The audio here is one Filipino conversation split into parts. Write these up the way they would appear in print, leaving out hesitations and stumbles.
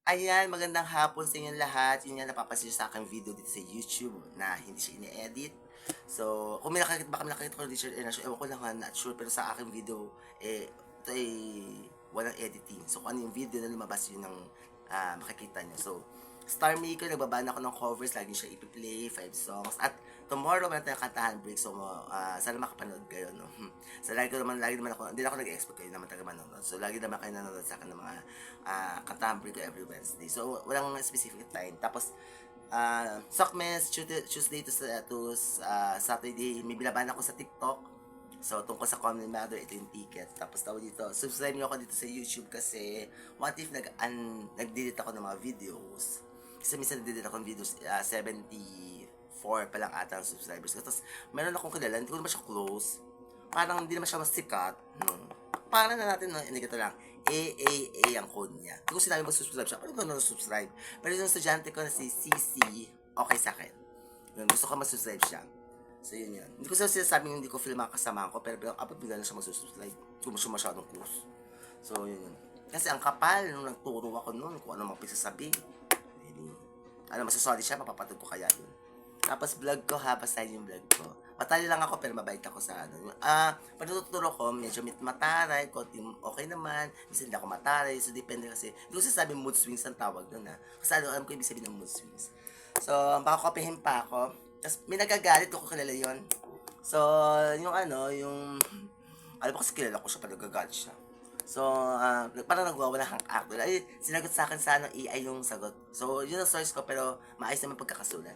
Ayan, magandang hapon sa inyong lahat. Yun nga napapansin niyo sa aking video dito sa YouTube na hindi siya ini-edit. So, kung may nakakita ko dito, ewan ko lang ha, not sure, pero sa aking video, ito ay walang editing. So, kung ano yung video na lumabas, yun ang makikita niyo. So, Star Maker, nagbabaan ako ng covers, lagi siya ipi-play, 5 songs. At tomorrow, meron tayong kantahan break, so sana makapanood kayo, no? So, lagi naman ako, hindi na ako nag-expect kayo naman taga manonood. So, lagi naman kayo nanonood sa akin ng mga kantahan break ko every Wednesday. So, walang specific time. Tapos, Sakmes, Tuesday to Saturday, may binaban ako sa TikTok. So, tungkol sa Common Matter, ito yung ticket. Tapos tawag dito, subscribe nyo ako dito sa YouTube kasi what if nag-delete ako ng mga videos? Kasi minsan nag-delete ako ng videos, 74 pa lang ata ang subscribers ko. Tapos, meron akong kilala, hindi ko naman siya close. Parang hindi naman siya mas sikat. Parang na natin, no, hindi ko lang. AAA ang code niya. Hindi ko sinabi mag-subscribe siya. Ano ba na-subscribe? Pero yung estudyante ko na si CC, okay sa akin. Yun, gusto ko mag-subscribe siya. So, yun yun. Hindi ko sinasabing hindi ko feel mga kasama ko, pero kapag bigla na siya mag-subscribe, kung siya masyadong close. So, yun yun. Kasi ang kapal, nung nagturo ako noon, kung ano mga pisasabi, masasoli siya, mapapatog ko kaya yun. Tapos vlog ko ha, basta yung vlog ko. Matali lang ako pero mabait ako sa ano. Pagtuturo ko, medyo mataray, konti okay naman. Kasi hindi ako mataray, so depende kasi. Hindi ko sasabing mood swings ang tawag doon ha. Kasi alam ko ibig sabihin ng mood swings. So, baka kopihin pa ako. Tapos may nagagalit ko kilala yon. So, alam ko kasi kilala ko siya, pag nagagalit siya. So, parang nagwawala kang actor. Ay, sinagot sa akin sa AI yung sagot. So, yun ang source ko, pero maayos naman pagkakasulat.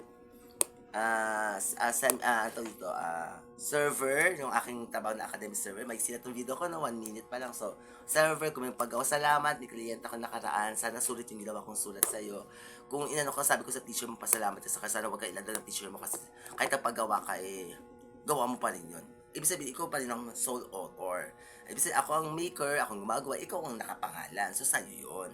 Server, yung aking trabaho na academic server, may sila itong video ko na 1 minute pa lang. So, server, kung may paggawa, salamat, may kliyente ako nakaraan, sana sulit yung ginawa kong sulat sa'yo. Kung inano ko, sabi ko sa teacher mo, pasalamat ka, sana huwag ka ilanda ng teacher mo kasi kahit ang paggawa ka, gawa mo pa rin yun. Ibig sabihin, ikaw pa rin ang sole author. Ibig sabihin, ako ang maker, ako ang gumagawa, ikaw ang nakapangalan. So, sa'yo yun.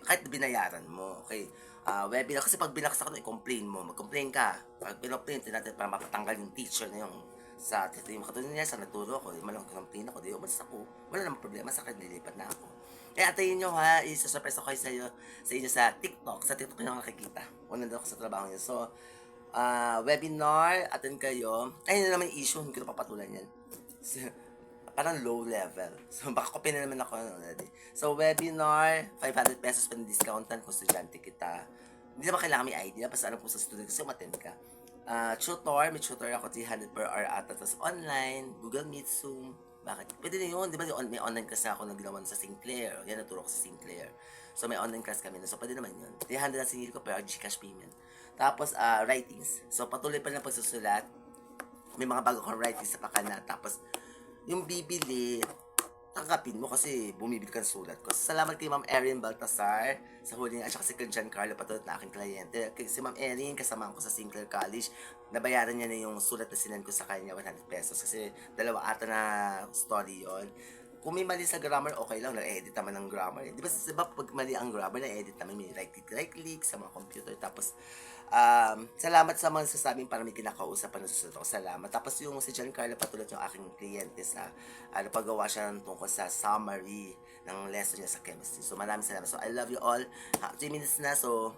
Kahit binayaran mo, okay? Webinar, kasi pag binaksak ko, i-complain mo, mag-complain ka. Pag pinocomplain natin para mapatanggal yung teacher na yung sa yung katulad niya, sa nagturo ako, malang complain ako, di umalis ako. Wala namang problema sa akin, nilipat na ako. Eh, atayin nyo ha, isa-surprise ako kayo sa inyo sa TikTok. Sa TikTok nyo nakikita. Kung nandun ako sa trabaho niyo. So, webinar, attend kayo. Ay, yun naman yung issue, hindi ko na papatulan yan. So, parang low level. So, baka copy na naman ako already. So, webinar, 500 pesos pa ng discountan kung estudyante kita. Hindi naman kailangan may ID, basta alam po sa student kasi umattend ka. May tutor ako 300 per hour ata. Tapos online, Google Meet, Zoom. Bakit? Pwede na yun. Di ba may online class na ako na ginawa sa Sinclair. Yan, naturo ko sa Sinclair. So, may online class kami na. So, pwede naman yun. 300 na sinili ko per Gcash payment. Tapos, writings. So, patuloy pa lang pagsusulat. May mga bago kong writings sa pakana. Tapos, yung bibili, tanggapin mo kasi bumibili ka ng sulat ko. Salamat kay Ma'am Erin Baltasar sa huli niya at saka si Giancarlo Patulot na aking kliyente. Si Ma'am Erin, kasama ko sa Sinclair College, nabayaran niya na yung sulat na sinend ko sa kanya, 100 pesos. Kasi dalawa ata na story yon. Kung may mali sa grammar, okay lang, na-edit naman ng grammar. Di ba pag mali ang grammar, na-edit naman, may right-click sa mga computer. Tapos, salamat sa mga sasabing para may kinakausap na susunod ako. Salamat. Tapos yung si Giancarlo Patulot, yung aking kliyente sa, paggawa siya ng tungkol sa summary ng lesson niya sa chemistry. So, maraming salamat. So, I love you all. 3 minutes na, so,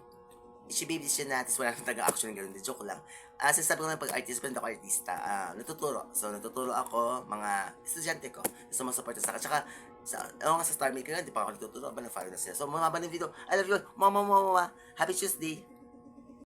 i-baby siya natin, wala nang taga-action ng gano'n, joke lang. Sinasabi ko na pag-artist, pero hindi ako artista, natuturo. So, natuturo ako, mga estudyante ko, gusto mag-support sa akin. Tsaka, sa Star Maker, hindi pa ako natuturo, ba na-follow na sila. So, mababa ng video, I love you, mama, happy Tuesday.